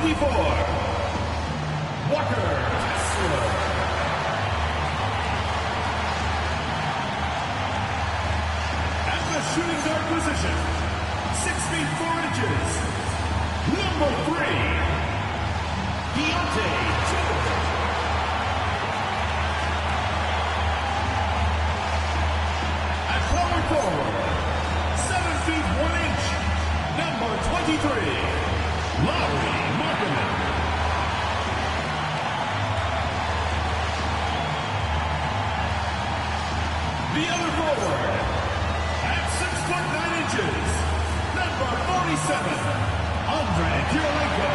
24, Walker Kessler. At the shooting guard position, 6 feet 4 inches, number 3, UTA. At power forward, 7 feet 1 inch, number 23, Larry Markkinen. The other forward, at 6 foot 9 inches, number 47, Kirilenko.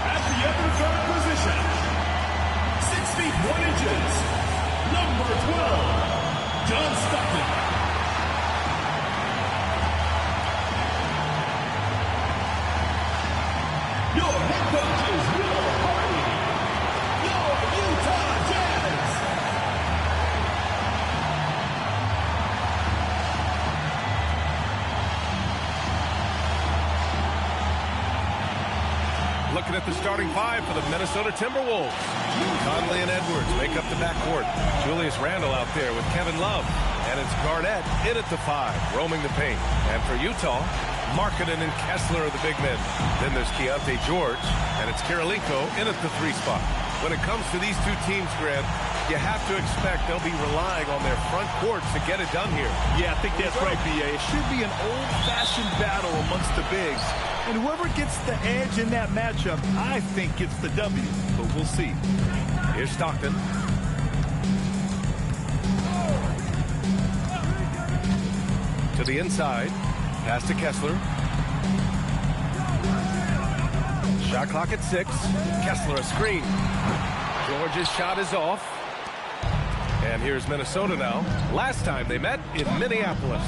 At the other guard position, 6 feet 1 inches, number 12, Stockton. Your head coach is Will Hardy. Your Utah Jazz. Looking at the starting five for the Minnesota Timberwolves. Conley and Edwards make up the backcourt. Julius Randle out there with Kevin Love. And it's Garnett in at the 5, roaming the paint. And for Utah, Markkinen and Kessler are the big men. Then there's Keontae George, and it's Kirilenko in at the 3 spot. When it comes to these two teams, Grant, you have to expect they'll be relying on their front courts to get it done here. Yeah, I think that's right, B.A. It should be an old-fashioned battle amongst the bigs. And whoever gets the edge in that matchup, I think gets the W. But we'll see. Here's Stockton. To the inside. Pass to Kessler. Shot clock at 6. Kessler a screen. George's shot is off. And here's Minnesota now. Last time they met in Minneapolis.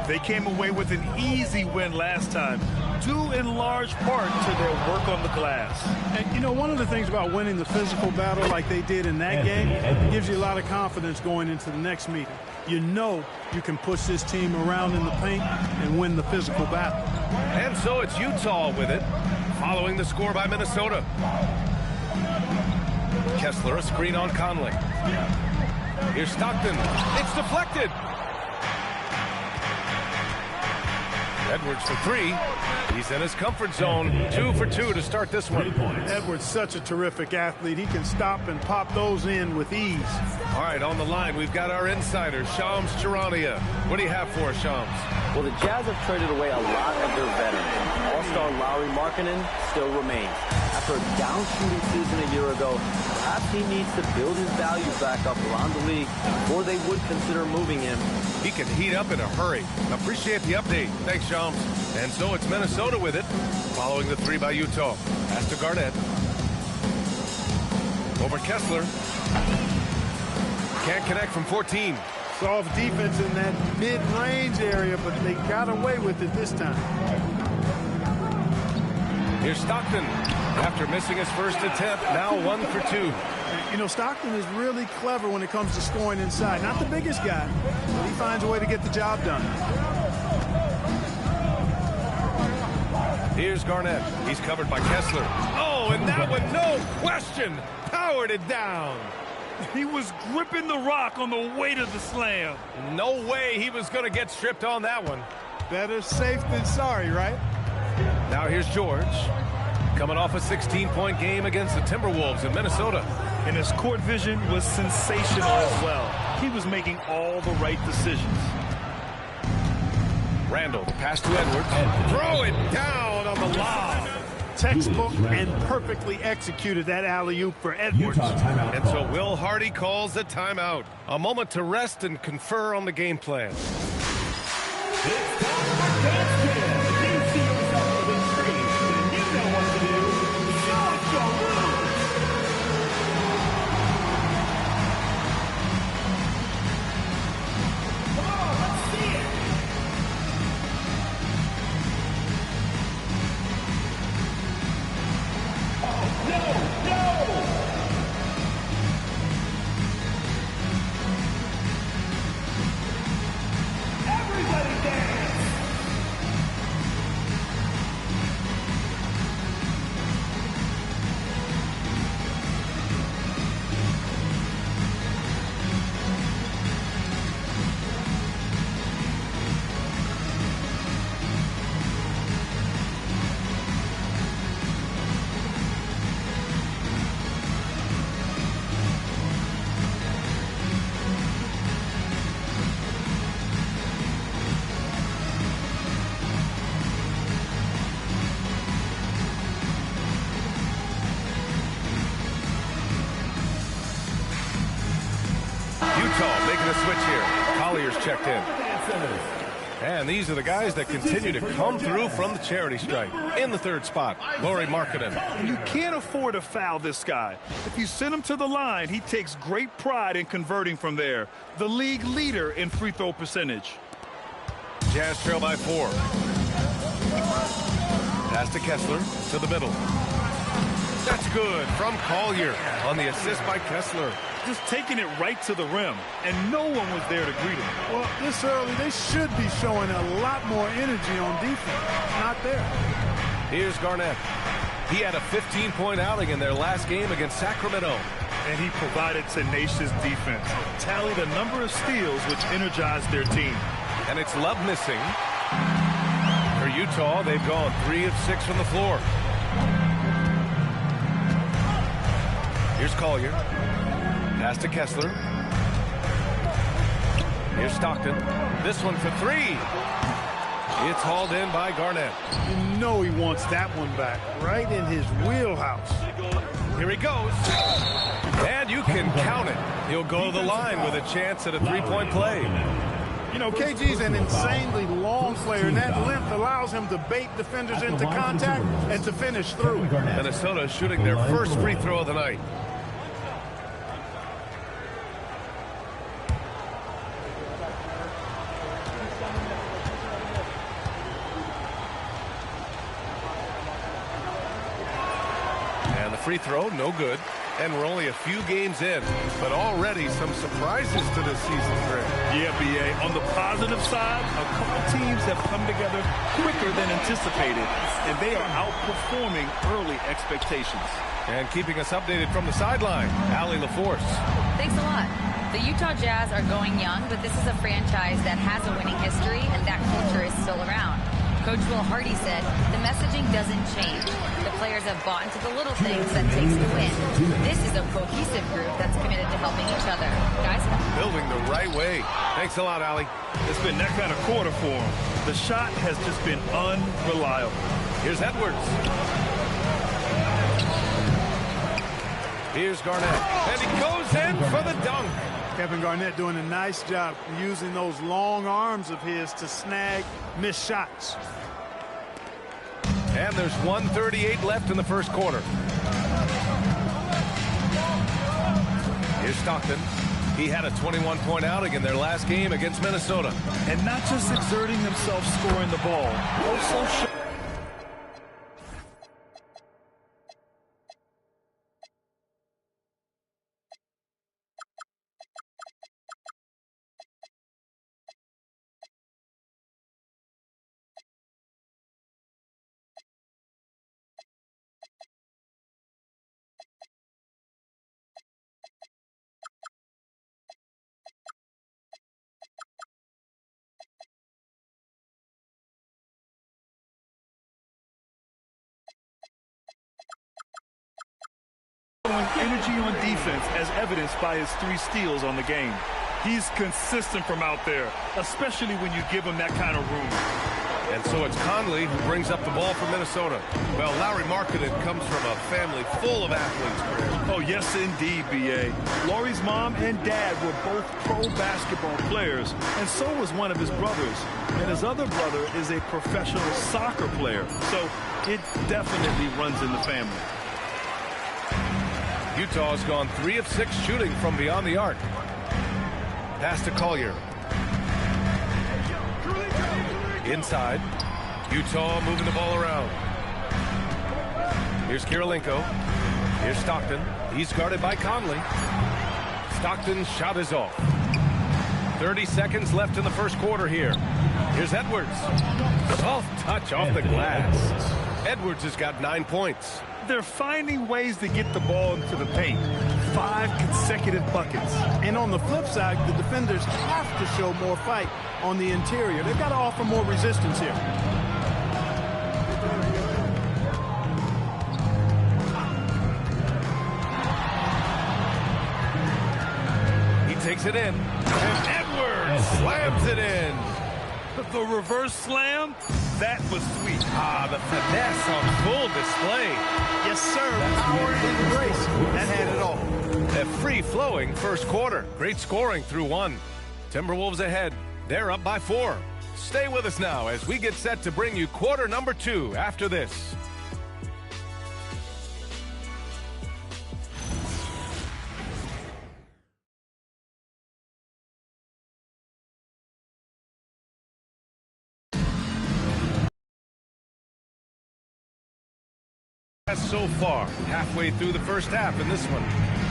They came away with an easy win last time, due in large part to their work on the glass. And, you know, one of the things about winning the physical battle like they did in that game, it gives you a lot of confidence going into the next meeting. You know you can push this team around in the paint and win the physical battle. And so it's Utah with it, following the score by Minnesota. Kessler, a screen on Conley. Here's Stockton. It's deflected. Edwards for 3. He's in his comfort zone. 2 for 2 to start this one. Edwards, such a terrific athlete. He can stop and pop those in with ease. All right, on the line, we've got our insider, Shams Charania. What do you have for us, Shams? Well, the Jazz have traded away a lot of their veterans. All-star Larry Markkinen still remains. After a down shooting season a year ago, perhaps he needs to build his value back up around the league before they would consider moving him. He can heat up in a hurry. Appreciate the update. Thanks, Shams. And so it's Minnesota with it, following the 3 by Utah. Pass to Garnett. Over Kessler. Can't connect from 14. Soft defense in that mid-range area, but they got away with it this time. Here's Stockton. After missing his first attempt, now 1 for 2. You know, Stockton is really clever when it comes to scoring inside. Not the biggest guy, but he finds a way to get the job done. Here's Garnett. He's covered by Kessler. Oh, and that one, no question, powered it down. He was gripping the rock on the weight of the slam. No way he was going to get stripped on that one. Better safe than sorry, right? Now here's George. Coming off a 16-point game against the Timberwolves in Minnesota. And his court vision was sensational as well. He was making all the right decisions. Randle, the pass to Edwards. Throw it down on the lob. Textbook and perfectly executed that alley-oop for Edwards. And so Will Hardy calls the timeout. A moment to rest and confer on the game plan. Everybody Utah making a switch here. Collier's checked in. And these are the guys that continue to come through from the charity stripe. In the third spot, Lauri Markkanen. You can't afford to foul this guy. If you send him to the line, he takes great pride in converting from there. The league leader in free throw percentage. Jazz trail by 4. Pass to Kessler to the middle. That's good from Collier on the assist by Kessler. Just taking it right to the rim, and no one was there to greet him. Well, this early, they should be showing a lot more energy on defense. Not there. Here's Garnett. He had a 15-point outing in their last game against Sacramento. And he provided tenacious defense. Tallied a number of steals, which energized their team. And it's Love missing. For Utah, they've gone 3 of 6 from the floor. Here's Collier. Pass to Kessler. Here's Stockton. This one for 3. It's hauled in by Garnett. You know he wants that one back, right in his wheelhouse. Here he goes. And you can count it. He'll go to the line with a chance at a 3-point play. You know, KG's an insanely long player, and that length allows him to bait defenders into contact and to finish through. Minnesota shooting their first free throw of the night. And the free throw, no good. And we're only a few games in, but already some surprises to this season, Greg. Yeah, B.A. On the positive side, a couple teams have come together quicker than anticipated, and they are outperforming early expectations. And keeping us updated from the sideline, Allie LaForce. Thanks a lot. The Utah Jazz are going young, but this is a franchise that has a winning history, and that culture is still around. Coach Will Hardy said, the messaging doesn't change. The players have bought into the little things that takes to win. This is a cohesive group that's committed to helping each other. Guys? Building the right way. Thanks a lot, Allie. It's been that kind of quarter for him. The shot has just been unreliable. Here's Edwards. Here's Garnett. And he goes in for the dunk. Kevin Garnett doing a nice job using those long arms of his to snag missed shots. And there's 1:38 left in the first quarter. Here's Stockton. He had a 21-point outing in their last game against Minnesota. And not just exerting himself scoring the ball, also energy on defense as evidenced by his 3 steals on the game. He's consistent from out there, especially when you give him that kind of room. And so it's Conley who brings up the ball for Minnesota. Well, Lauri Markkanen comes from a family full of athletes, Chris. Oh, yes, indeed, B.A. Lauri's mom and dad were both pro basketball players, and so was one of his brothers. And his other brother is a professional soccer player, so it definitely runs in the family. Utah's gone 3 of 6 shooting from beyond the arc. Pass to Collier. Inside. Utah moving the ball around. Here's Kirilenko. Here's Stockton. He's guarded by Conley. Stockton's shot is off. 30 seconds left in the first quarter here. Here's Edwards. Soft touch off the glass. Edwards has got 9 points. They're finding ways to get the ball into the paint. 5 consecutive buckets. And on the flip side, the defenders have to show more fight on the interior. They've got to offer more resistance here. He takes it in. And Edwards slams it in. The reverse slam, that was sweet. Ah, the finesse on full display. Yes, sir. Power and grace. That had it all. A free free-flowing first quarter. Great scoring through one. Timberwolves ahead. They're up by 4. Stay with us now as we get set to bring you quarter number 2 after this. So far, halfway through the first half in this one.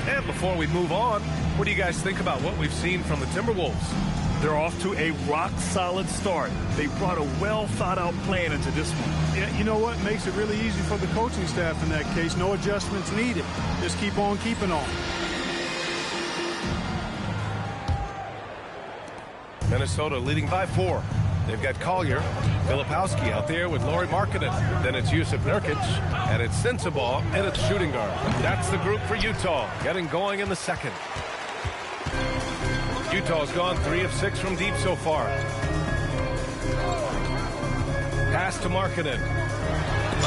And before we move on, what do you guys think about what we've seen from the Timberwolves? They're off to a rock-solid start. They brought a well-thought-out plan into this one. Yeah, you know what? Makes it really easy for the coaching staff in that case. No adjustments needed. Just keep on keeping on. Minnesota leading by 4. They've got Collier, Filipowski out there with Lauri Markkanen. Then it's Jusuf Nurkic, and it's Sensabaugh, and it's shooting guard. That's the group for Utah, getting going in the second. Utah's gone 3 of 6 from deep so far. Pass to Markkanen.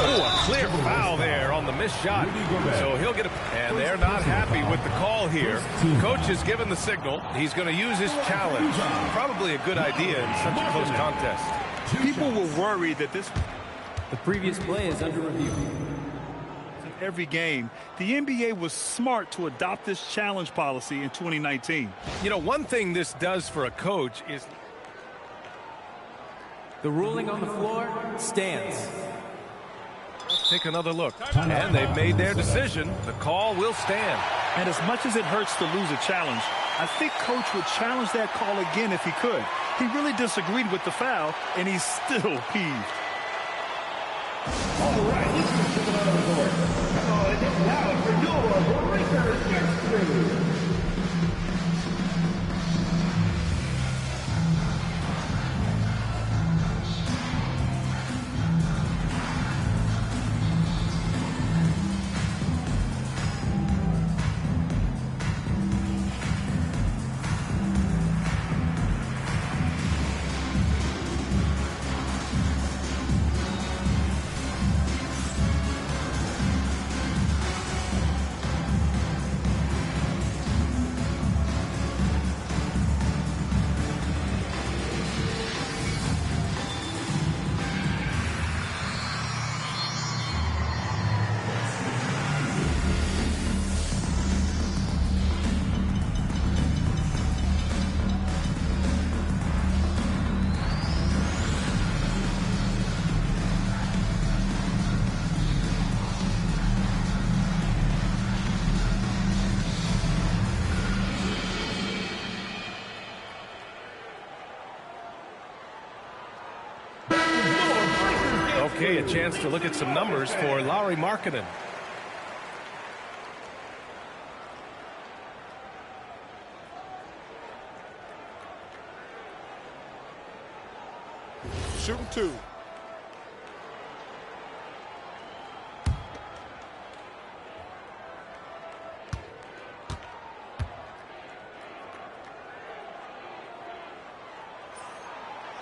Oh, a clear foul there on the missed shot. So he'll get a... And they're not happy with the call here. Coach has given the signal. He's going to use his challenge. Probably a good idea in such a close contest. People were worried that this... The previous play is under review. Every game, the NBA was smart to adopt this challenge policy in 2019. You know, one thing this does for a coach is... The ruling on the floor stands. Let's take another look. And they've made their decision. The call will stand. And as much as it hurts to lose a challenge, I think Coach would challenge that call again if he could. He really disagreed with the foul, and he's still peeved. All right, this is coming out of the board. And now for your Breakers next crew. Okay, a chance to look at some numbers for Lauri Markkanen. Shooting 2.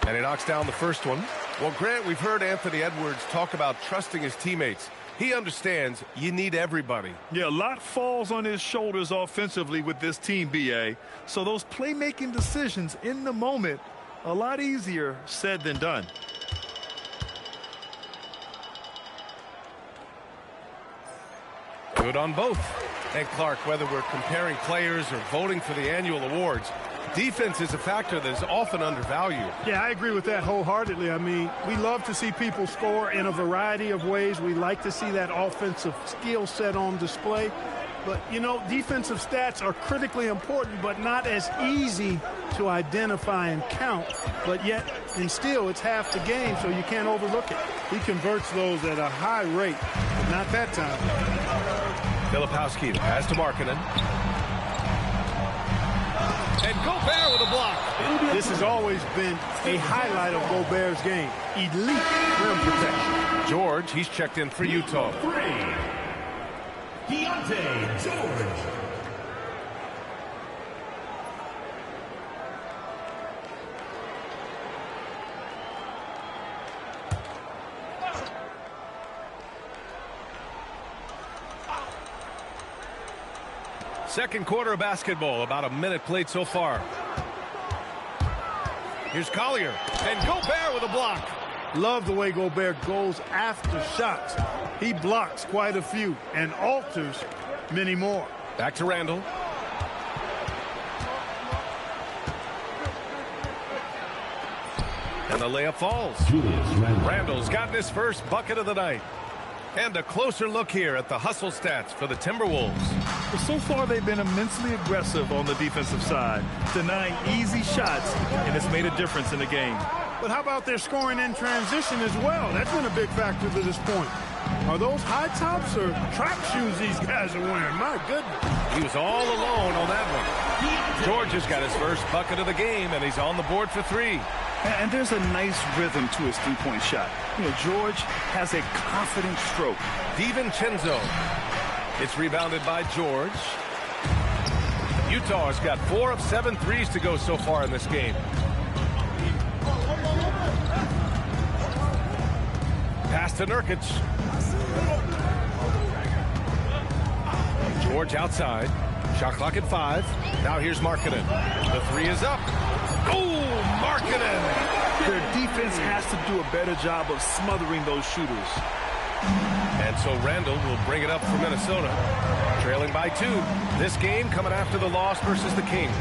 And he knocks down the first one. Well, Grant, we've heard Anthony Edwards talk about trusting his teammates. He understands you need everybody. Yeah, a lot falls on his shoulders offensively with this team, BA. So those playmaking decisions in the moment, a lot easier said than done. Good on both. And Clark, whether we're comparing players or voting for the annual awards, defense is a factor that is often undervalued. Yeah, I agree with that wholeheartedly. I mean, we love to see people score in a variety of ways. We like to see that offensive skill set on display. But, you know, defensive stats are critically important, but not as easy to identify and count. But yet, and still, it's half the game, so you can't overlook it. He converts those at a high rate, but not that time. Filipowski, the pass to Markkanen. And Gobert with a block. This has always been a highlight of Gobert's game. Elite rim protection. George, he's checked in for Utah. 3. Deontay George. Second quarter of basketball, about a minute played so far. Here's Collier, and Gobert with a block. Love the way Gobert goes after shots. He blocks quite a few and alters many more. Back to Randall. And the layup falls. Randall's gotten his first bucket of the night. And a closer look here at the hustle stats for the Timberwolves. But so far, they've been immensely aggressive on the defensive side, denying easy shots, and it's made a difference in the game. But how about their scoring in transition as well? That's been a big factor to this point. Are those high tops or trap shoes these guys are wearing? My goodness. He was all alone on that one. George has got his first bucket of the game, and he's on the board for 3. And there's a nice rhythm to his three-point shot. You know, George has a confident stroke. DiVincenzo. It's rebounded by George. Utah has got 4 of 7 threes to go so far in this game. Pass to Nurkic. George outside. Shot clock at 5. Now here's Markkanen. The 3 is up. Oh, Markkanen! Their defense has to do a better job of smothering those shooters. And so Randall will bring it up for Minnesota. Trailing by 2. This game coming after the loss versus the Kings.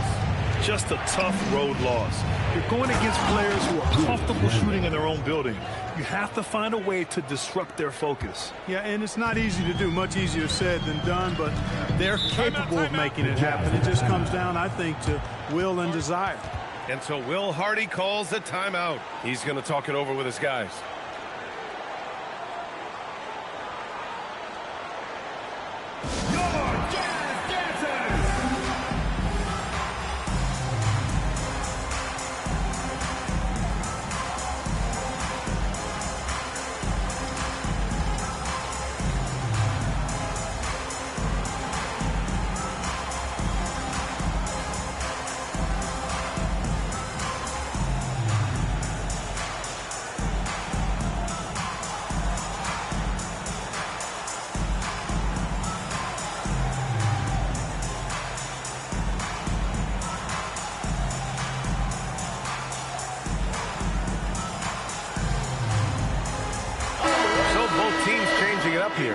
Just a tough road loss. You're going against players who are comfortable shooting in their own building. You have to find a way to disrupt their focus. Yeah, and it's not easy to do. Much easier said than done, but they're capable of making it happen. It just comes down, I think, to will and desire. And so Will Hardy calls the timeout. He's going to talk it over with his guys. Here.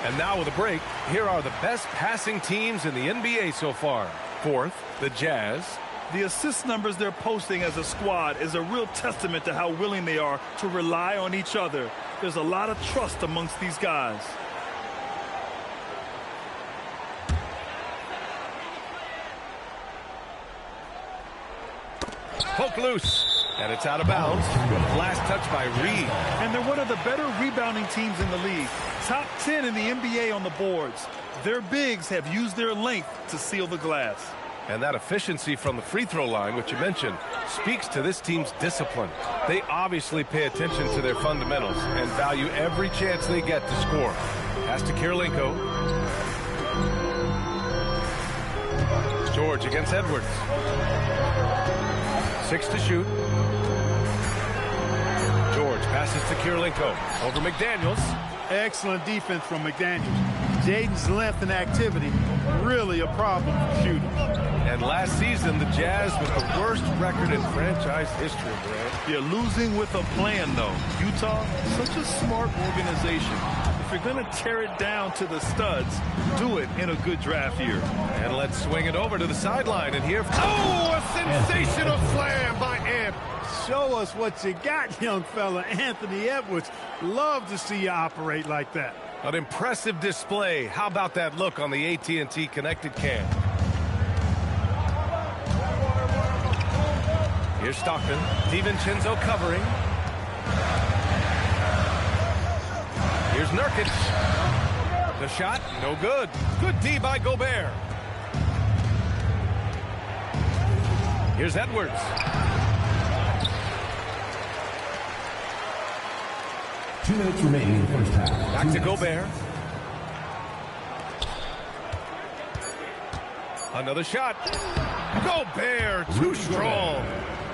And now with a break, here are the best passing teams in the NBA so far. 4th, the Jazz. The assist numbers they're posting as a squad is a real testament to how willing they are to rely on each other. There's a lot of trust amongst these guys. Poke loose. And it's out of bounds. Last touch by Reed. And they're one of the better rebounding teams in the league. Top 10 in the NBA on the boards. Their bigs have used their length to seal the glass. And that efficiency from the free throw line, which you mentioned, speaks to this team's discipline. They obviously pay attention to their fundamentals and value every chance they get to score. Pass to Kirilenko. George against Edwards. 6 to shoot. George passes to Kirilenko. Over McDaniels. Excellent defense from McDaniels. Jaden's length and activity, really a problem for shooters. And last season, the Jazz with the worst record in franchise history, Brad. You're losing with a plan, though. Utah, such a smart organization. If you're going to tear it down to the studs, do it in a good draft year. And let's swing it over to the sideline and here. Oh, a sensational slam by Ant. Show us what you got, young fella. Anthony Edwards. Love to see you operate like that. An impressive display. How about that look on the AT&T connected cam? Here's Stockton. DiVincenzo covering. Here's Nurkic. The shot, no good. Good D by Gobert. Here's Edwards. Two minutes remaining in the first half. Back to Gobert. Another shot. Gobert, too strong.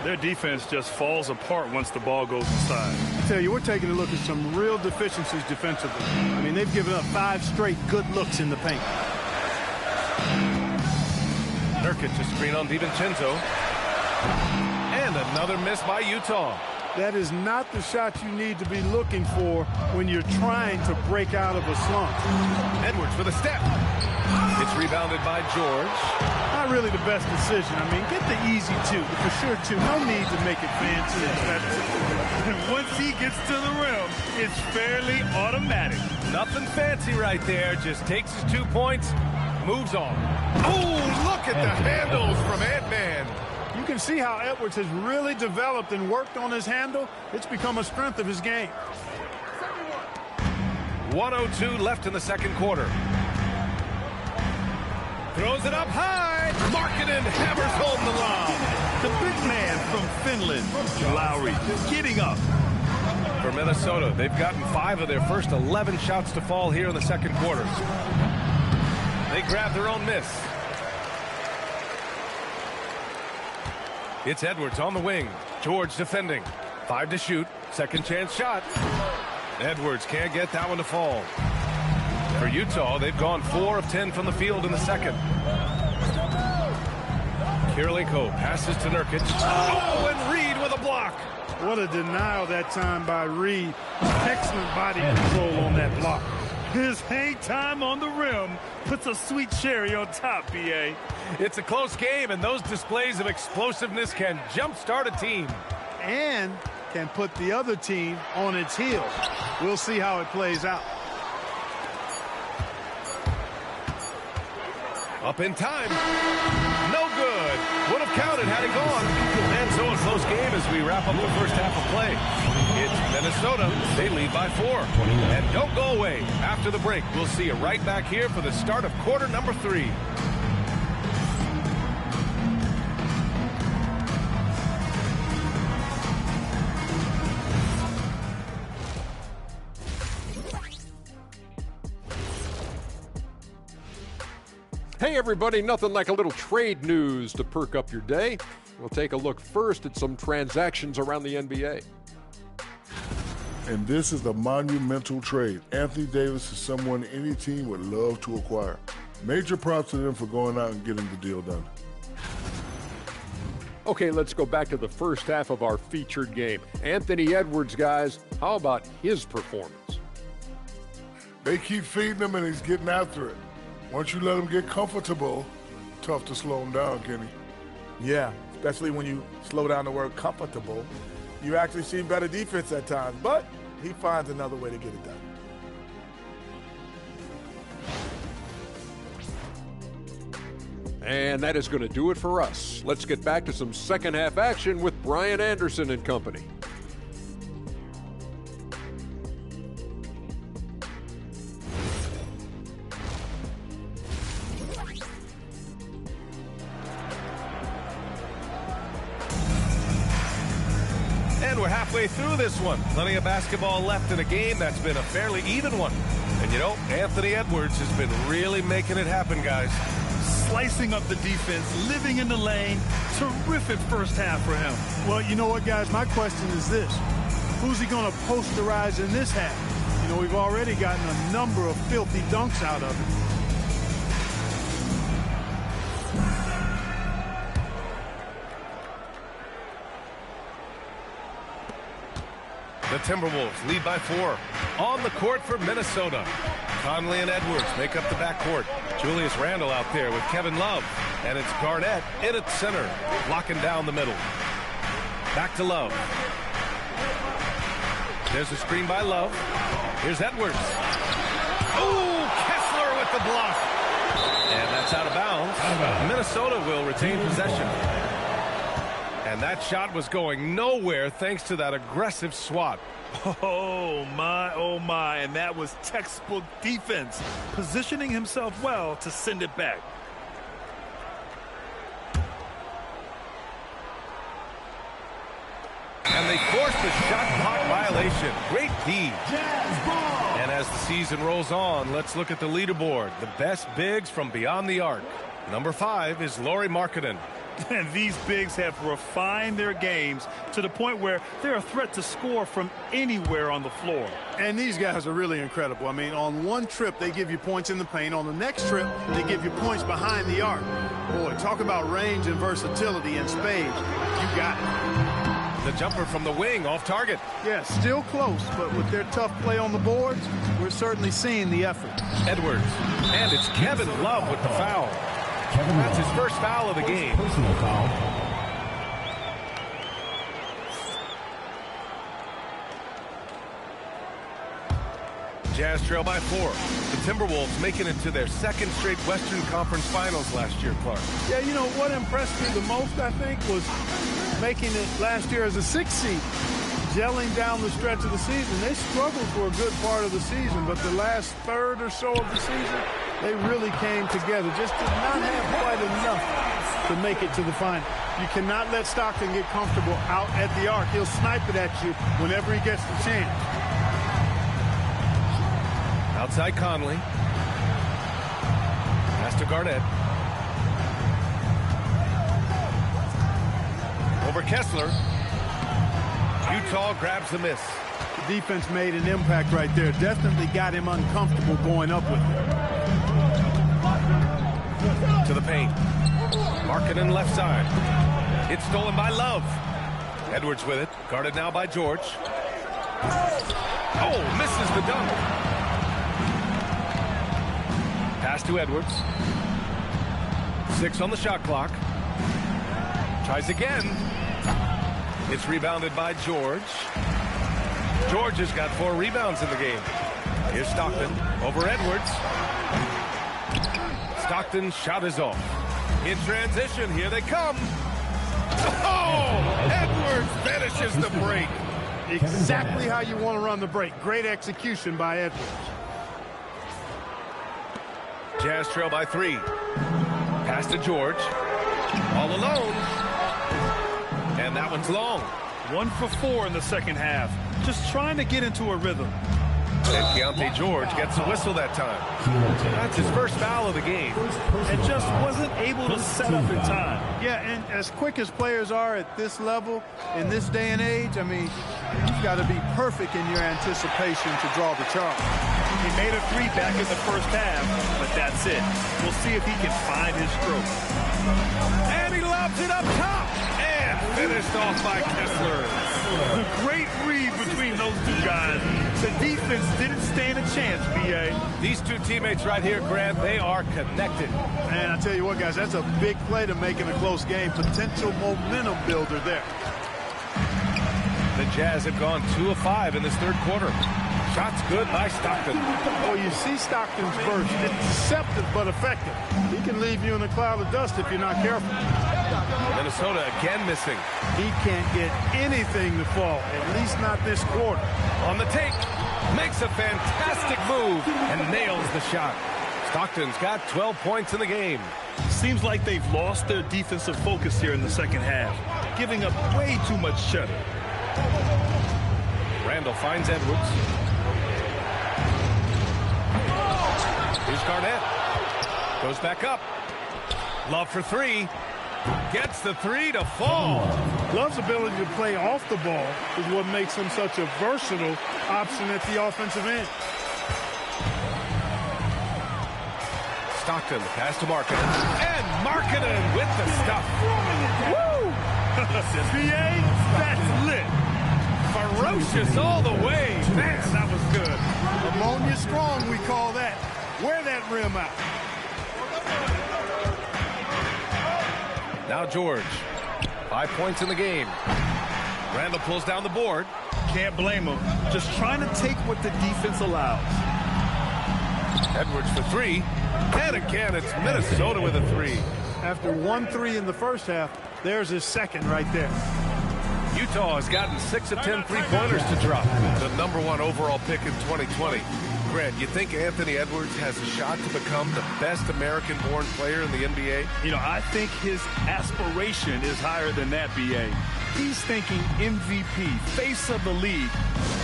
Their defense just falls apart once the ball goes inside. I tell you, we're taking a look at some real deficiencies defensively. I mean, they've given up 5 straight good looks in the paint. Nurkic, a screen on DiVincenzo. And another miss by Utah. That is not the shot you need to be looking for when you're trying to break out of a slump. Edwards with a step. It's rebounded by George. Not really the best decision. I mean, get the easy two, for sure two. No need to make it fancy. Once he gets to the rim, it's fairly automatic. Nothing fancy right there. Just takes his 2 points, moves on. Oh, look at the handles from Ant-Man. You can see how Edwards has really developed and worked on his handle. It's become a strength of his game. 1:02 left in the second quarter. Throws it up high. Markkanen hammers home the lob. The big man from Finland, Lowry, getting up. For Minnesota, they've gotten 5 of their first 11 shots to fall here in the second quarter. They grab their own miss. It's Edwards on the wing. George defending. 5 to shoot. Second chance shot. Edwards can't get that one to fall. For Utah, they've gone 4 of 10 from the field in the second. Kirilenko passes to Nurkic. Oh, and Reed with a block. What a denial that time by Reed. Excellent body control on that block. His hang time on the rim puts a sweet cherry on top, B.A. It's a close game, and those displays of explosiveness can jumpstart a team. And can put the other team on its heels. We'll see how it plays out. Up in time. No good. Would have counted had it gone. And so a close game as we wrap up the first half of play. It's Minnesota. They lead by 4. And don't go away. After the break, we'll see you right back here for the start of quarter number 3. Hey everybody, nothing like a little trade news to perk up your day. We'll take a look first at some transactions around the NBA. And this is a monumental trade. Anthony Davis is someone any team would love to acquire. Major props to them for going out and getting the deal done. Okay, let's go back to the first half of our featured game. Anthony Edwards, guys, how about his performance? They keep feeding him and he's getting after it. Once you let him get comfortable, tough to slow him down, Kenny. Yeah, especially when you slow down the word comfortable. You actually see better defense at times, but he finds another way to get it done. And that is going to do it for us. Let's get back to some second half action with Brian Anderson and company. And we're halfway through this one. Plenty of basketball left in a game that's been a fairly even one. And you know, Anthony Edwards has been really making it happen, guys. Slicing up the defense, living in the lane. Terrific first half for him. Well, you know what, guys? My question is this. Who's he going to posterize in this half? You know, we've already gotten a number of filthy dunks out of it. The Timberwolves lead by 4. On the court for Minnesota. Conley and Edwards make up the backcourt. Julius Randle out there with Kevin Love. And it's Garnett in at center, locking down the middle. Back to Love. There's a screen by Love. Here's Edwards. Oh, Kessler with the block. And that's out of bounds. Minnesota will retain possession. And that shot was going nowhere thanks to that aggressive swat. Oh, my. And that was textbook defense. Positioning himself well to send it back. And they forced the shot clock violation. Great D. And as the season rolls on, let's look at the leaderboard. The best bigs from beyond the arc. Number 5 is Lauri Markkanen. And these bigs have refined their games to the point where they're a threat to score from anywhere on the floor. And these guys are really incredible. I mean, on one trip, they give you points in the paint. On the next trip, they give you points behind the arc. Boy, talk about range and versatility in spades. You got it. The jumper from the wing off target. Yeah, still close, but with their tough play on the boards, we're certainly seeing the effort. Edwards. And it's Kevin Love with the foul. That's his first foul of the game. Personal foul. Jazz trail by 4. The Timberwolves making it to their second straight Western Conference Finals last year, Clark. Yeah, you know, what impressed me the most, I think, was making it last year as a 6th seed. Gelling down the stretch of the season. They struggled for a good part of the season, but the last third or so of the season, they really came together. Just did not have quite enough to make it to the final. You cannot let Stockton get comfortable out at the arc. He'll snipe it at you whenever he gets the chance. Outside Conley. Pass to Garnett. Over Kessler. Utah grabs the miss. The defense made an impact right there. Definitely got him uncomfortable going up with it. To the paint. Markkanen left side. It's stolen by Love. Edwards with it. Guarded now by George. Oh, misses the dunk. Pass to Edwards. 6 on the shot clock. Tries again. It's rebounded by George. George has got 4 rebounds in the game. Here's Stockton over Edwards. Stockton's shot is off. In transition, here they come. Oh! Edwards finishes the break. Exactly how you want to run the break. Great execution by Edwards. Jazz trail by 3. Pass to George. All alone. And that one's long. 1 for 4 in the second half. Just trying to get into a rhythm. And Keontae George gets a whistle that time. That's his first foul of the game. And just wasn't able to set up in time. Yeah, and as quick as players are at this level, in this day and age, I mean, you've got to be perfect in your anticipation to draw the charge. He made a 3 back in the first half, but that's it. We'll see if he can find his stroke. And he lobs it up top. And finished off by Kessler. The great read between those two guys. The defense didn't stand a chance, B.A. These two teammates right here, Grant, they are connected. Man, I tell you what, guys, that's a big play to make in a close game. Potential momentum builder there. The Jazz have gone 2 of 5 in this third quarter. Shots good by Stockton. Oh, you see Stockton's burst. It's deceptive but effective. He can leave you in a cloud of dust if you're not careful. Minnesota again missing. He can't get anything to fall, at least not this quarter. On the take, makes a fantastic move and nails the shot. Stockton's got 12 points in the game. Seems like they've lost their defensive focus here in the second half, giving up way too much cheddar. Randall finds Edwards. Here's Garnett. Goes back up. Love for 3. Gets the 3 to fall. Love's ability to play off the ball is what makes him such a versatile option at the offensive end. Stockton, pass to Markkanen. And Markkanen with the stuff. Woo! PA, that's lit. Ferocious all the way. Man, that was good. Ammonia strong, we call that. Wear that rim out. Now George. 5 points in the game. Randall pulls down the board. Can't blame him. Just trying to take what the defense allows. Edwards for 3. And again, it's Minnesota with a 3. After 1 3 in the first half, there's his second right there. Utah has gotten 6 of 10 three-pointers to drop. The #1 overall pick in 2020. Grant, you think Anthony Edwards has a shot to become the best American-born player in the NBA? You know, I think his aspiration is higher than that, B.A. He's thinking MVP, face of the league.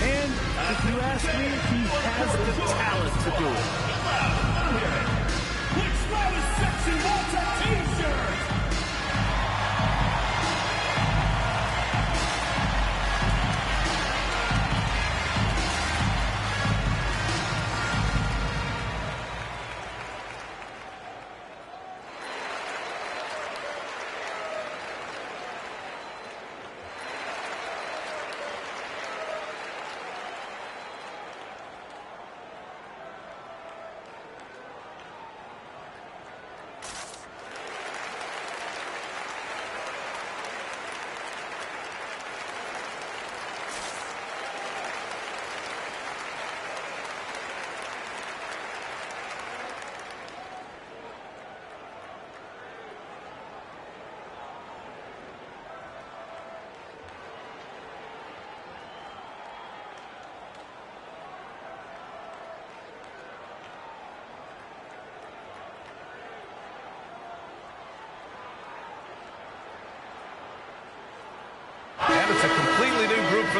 And if you ask me, he has the talent to do it.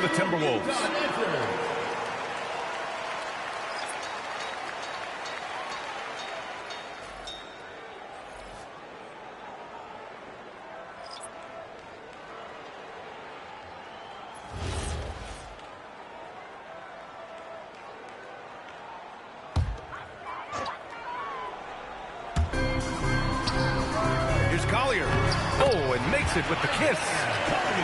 the Timberwolves. With the kiss.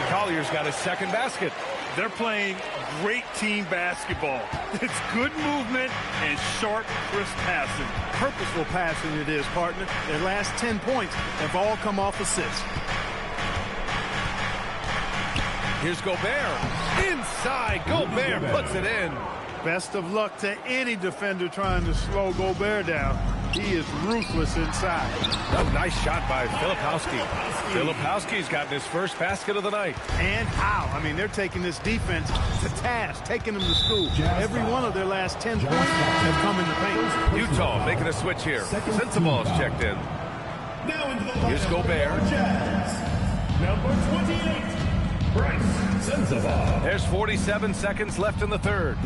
Collier's got his second basket. They're playing great team basketball. It's good movement and sharp, crisp passing. Purposeful passing it is, partner. Their last 10 points have all come off assists. Here's Gobert. Inside. Gobert puts it in. Best of luck to any defender trying to slow Gobert down. He is ruthless inside. Oh, nice shot by Filipowski. Filipowski's gotten his first basket of the night. And how? I mean, they're taking this defense to task, taking them to school. Every one of their last 10 points have come in the paint. Utah making a switch here. Sensaball's checked in. Now into the Here's Gobert. Jazz. Number 28, Bryce Sensabaugh. There's 47 seconds left in the third.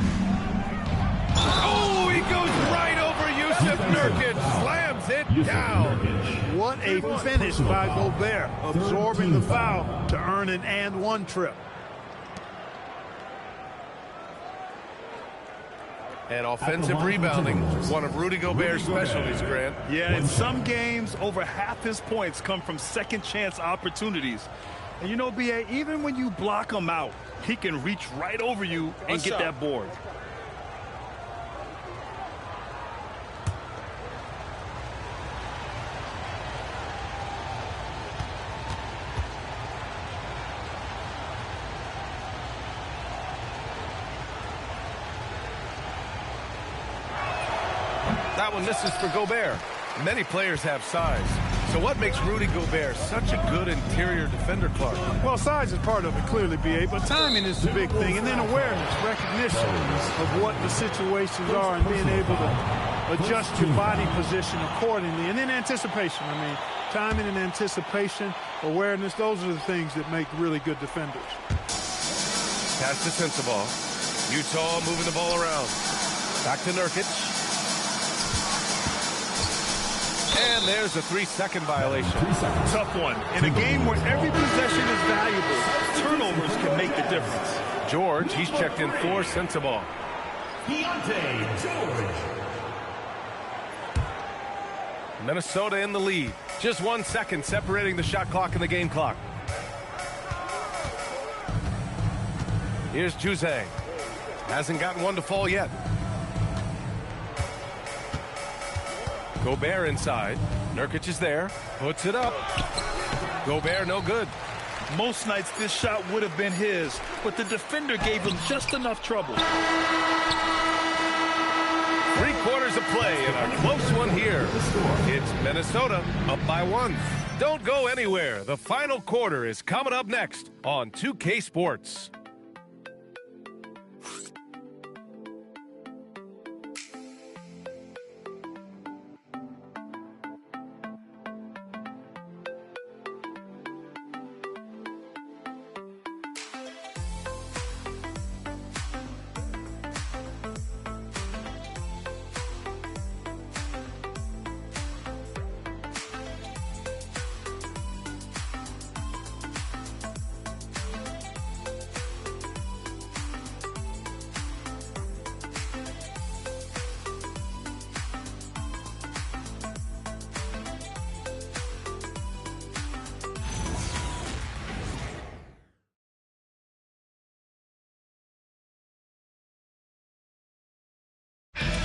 Oh, he goes right over Yusuf Nurkic. Slams it down. What a finish by Gobert, absorbing the foul to earn an and-one trip. And offensive rebounding, one of Rudy Gobert's specialties, Grant. Yeah, in some games, over half his points come from second-chance opportunities. And you know, B.A., even when you block him out, he can reach right over you and get that board. That one misses for Gobert. Many players have size. So what makes Rudy Gobert such a good interior defender, Clark? Well, size is part of it, clearly, B.A., but timing is the big thing. And then awareness, recognition of what the situations are and being able to adjust your body position accordingly. And then anticipation. I mean, timing and anticipation, awareness, those are the things that make really good defenders. Pass to Sensabaugh. Utah moving the ball around. Back to Nurkic. And there's a 3-second violation. Tough one. In a game where every possession is valuable, turnovers can make the difference. George, he's checked in for Sensabaugh. George. Minnesota in the lead. Just 1 second separating the shot clock and the game clock. Here's Juzang. Hasn't gotten one to fall yet. Gobert inside. Nurkic is there. Puts it up. Gobert no good. Most nights this shot would have been his, but the defender gave him just enough trouble. 3 quarters of play and a close one here. It's Minnesota up by 1. Don't go anywhere. The final quarter is coming up next on 2K Sports.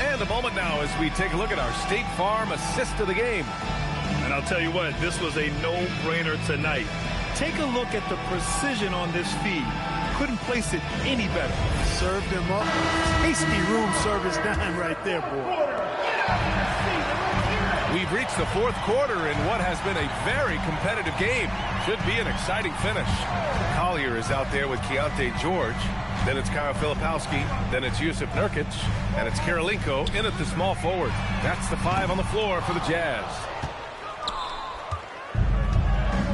And a moment now as we take a look at our State Farm assist of the game. And I'll tell you what, this was a no-brainer tonight. Take a look at the precision on this feed. Couldn't place it any better. Served him up. Tasty room service dime right there, boy. We've reached the 4th quarter in what has been a very competitive game. Should be an exciting finish. Collier is out there with Keontae George. Then it's Kyle Filipowski. Then it's Yusuf Nurkic. And it's Kirilenko in at the small forward. That's the 5 on the floor for the Jazz.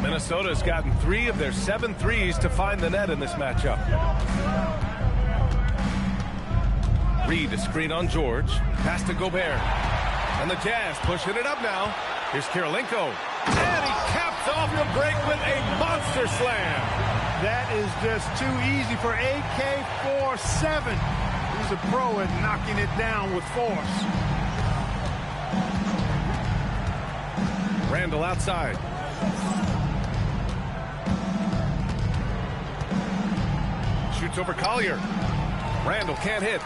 Minnesota's gotten 3 of their 7 threes to find the net in this matchup. Reed to screen on George. Pass to Gobert. And the Jazz pushing it up now. Here's Kirilenko. And he caps off the break with a monster slam. That is just too easy for AK-47. He's a pro at knocking it down with force. Randall outside. Shoots over Collier. Randall can't hit.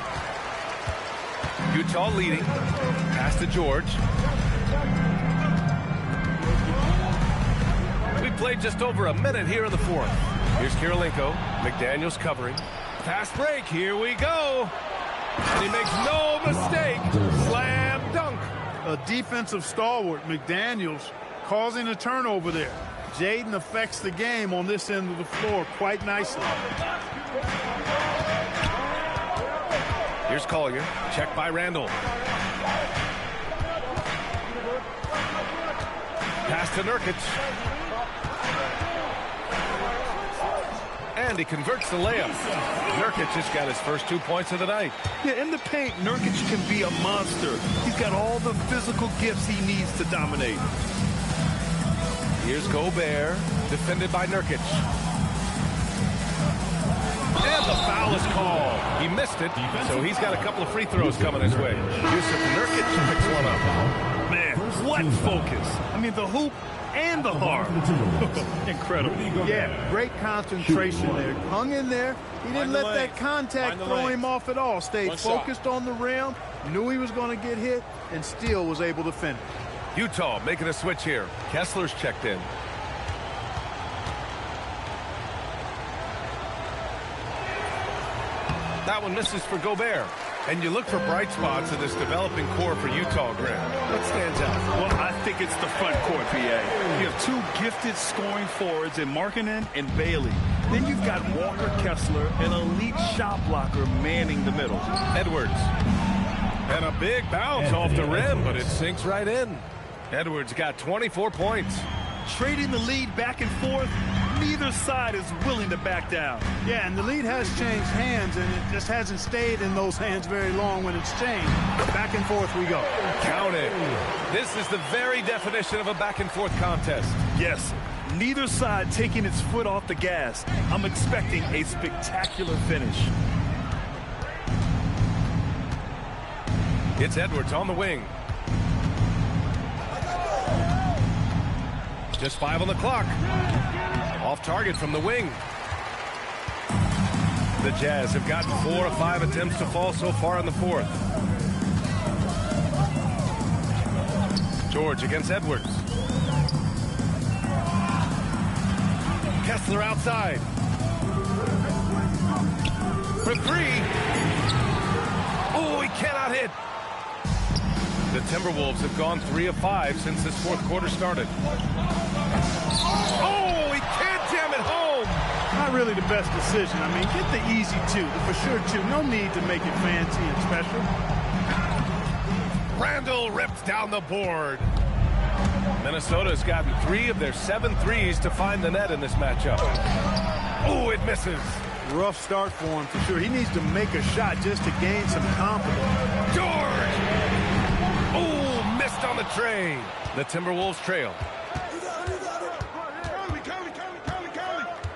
Utah leading. Pass to George. We played just over a minute here in the fourth. Here's Kirilenko. McDaniels covering. Fast break. Here we go. And he makes no mistake. Slam dunk. A defensive stalwart, McDaniels, causing a turnover there. Jaden affects the game on this end of the floor quite nicely. Here's Collier. Checked by Randall. Pass to Nurkic. And he converts the layup. Nurkic just got his first 2 points of the night. Yeah, in the paint, Nurkic can be a monster. He's got all the physical gifts he needs to dominate. Here's Gobert, defended by Nurkic. And the foul is called. He missed it, so he's got a couple of free throws coming his way. Yusuf Nurkic picks one up. Man, what focus. I mean, the hoop and the heart. Incredible. Yeah, great concentration there. Hung in there. He didn't let that contact throw him off at all. Stayed focused on the rim, knew he was going to get hit, and still was able to finish. Utah making a switch here. Kessler's checked in. That one misses for Gobert. And you look for bright spots in this developing core for Utah, Graham. What stands out? Well, I think it's the front court, BA. You have two gifted scoring forwards in Markkanen and Bailey. Then you've got Walker Kessler, an elite shot blocker, manning the middle. Edwards. And a big bounce off the rim, but it sinks right in. Edwards got 24 points. Trading the lead back and forth, neither side is willing to back down. Yeah, and the lead has changed hands, and it just hasn't stayed in those hands very long when it's changed. Back and forth we go. Count it. This is the very definition of a back-and-forth contest. Yes, neither side taking its foot off the gas. I'm expecting a spectacular finish. It's Edwards on the wing. Just 5 on the clock. Off target from the wing. The Jazz have gotten 4 of 5 attempts to fall so far in the fourth. George against Edwards. Kessler outside. For 3. Oh, he cannot hit. The Timberwolves have gone 3 of 5 since this fourth quarter started. Oh, he can't jam it home. Not really the best decision. I mean, get the easy 2, the for sure 2. No need to make it fancy and special. Randall rips down the board. Minnesota's gotten 3 of their 7 threes to find the net in this matchup. Oh, it misses. Rough start for him for sure. He needs to make a shot just to gain some confidence. George! Oh, missed on the tray. The Timberwolves trail.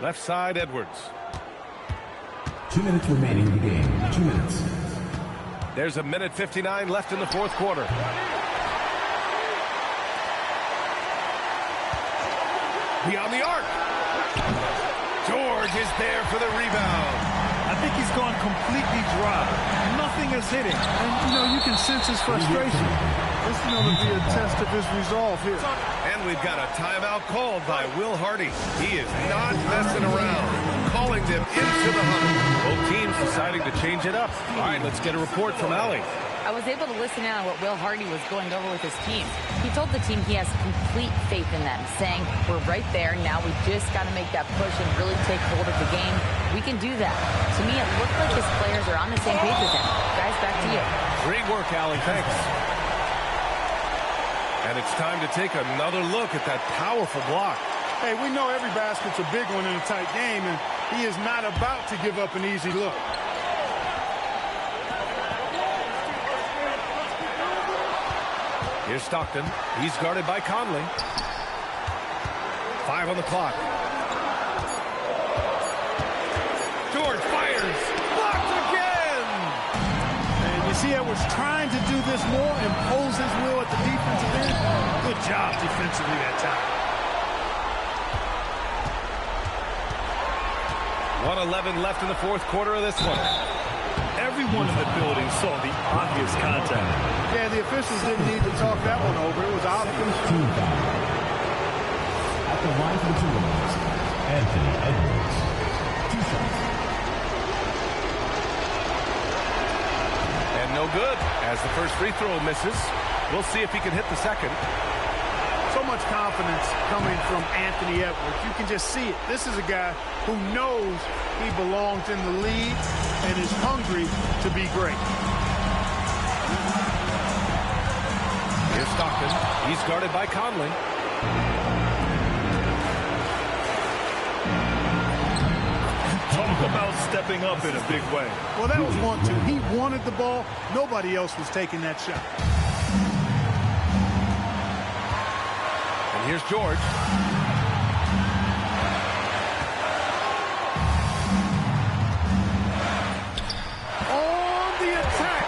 Left side, Edwards. 2 minutes remaining in the game. 2 minutes. There's a minute 59 left in the fourth quarter. Beyond the arc. George is there for the rebound. I think he's gone completely dry. Nothing is hitting. And, you can sense his frustration. This is going to be a test of his resolve here. And we've got a timeout called by Will Hardy. He is not messing around, calling them into the huddle. Both teams deciding to change it up. All right, let's get a report from Allie. I was able to listen in on what Will Hardy was going over with his team. He told the team he has complete faith in them, saying, we're right there. Now we just got to make that push and really take hold of the game. We can do that. To me, it looked like his players are on the same page with him. Guys, back to you. Great work, Allie. Thanks. And it's time to take another look at that powerful block. Hey, we know every basket's a big one in a tight game, and he is not about to give up an easy look. Here's Stockton. He's guarded by Conley. 5 on the clock. George fires. Blocked again. And you see Edwards trying to do this more, impose his will at the defensive end. Good job defensively that time. 1:11 left in the fourth quarter of this one. Everyone in the building saw the obvious contact. Yeah, the officials didn't need to talk that one over. It was obvious. Team foul. At the line for the two points, Anthony Edwards. 2 shots. And no good as the first free throw misses. We'll see if he can hit the second. So much confidence coming from Anthony Edwards. You can just see it. This is a guy who knows he belongs in the league and is hungry to be great. Here's Stockton. He's guarded by Conley. Talk about stepping up in a big way. Well, that was 1-2. He wanted the ball. Nobody else was taking that shot. And here's George. On the attack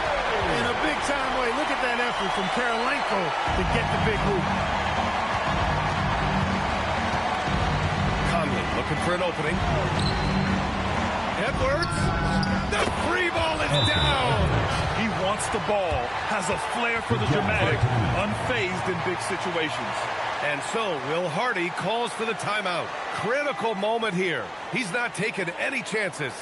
in a big-time way. Look at that effort from Kirilenko to get the big hoop. Conley looking for an opening. Edwards. The free ball is down. He wants the ball, has a flair for the dramatic, unfazed in big situations. And so Will Hardy calls for the timeout. Critical moment here. He's not taking any chances.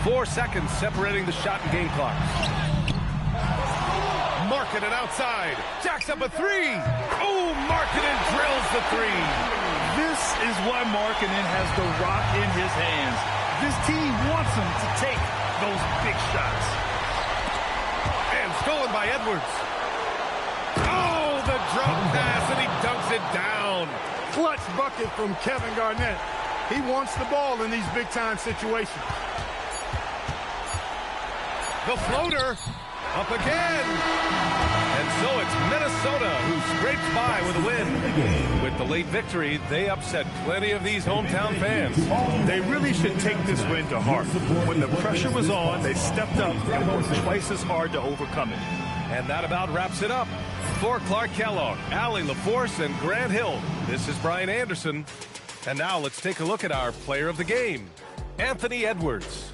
Four seconds separating the shot and game clock. Markkanen outside. Jacks up a three. Oh, Markkanen drills the three. This is why Markkanen has the rock in his hands. This team wants him to take those big shots. And stolen by Edwards. Oh, the drop pass, and he dunks it down. Clutch bucket from Kevin Garnett. He wants the ball in these big-time situations. The floater, up again. And so it's Minnesota who scrapes by with a win. With the late victory, they upset plenty of these hometown fans. They really should take this win to heart. When the pressure was on, they stepped up and worked twice as hard to overcome it. And that about wraps it up. For Clark Kellogg, Allie LaForce, and Grant Hill, this is Brian Anderson. And now let's take a look at our player of the game, Anthony Edwards.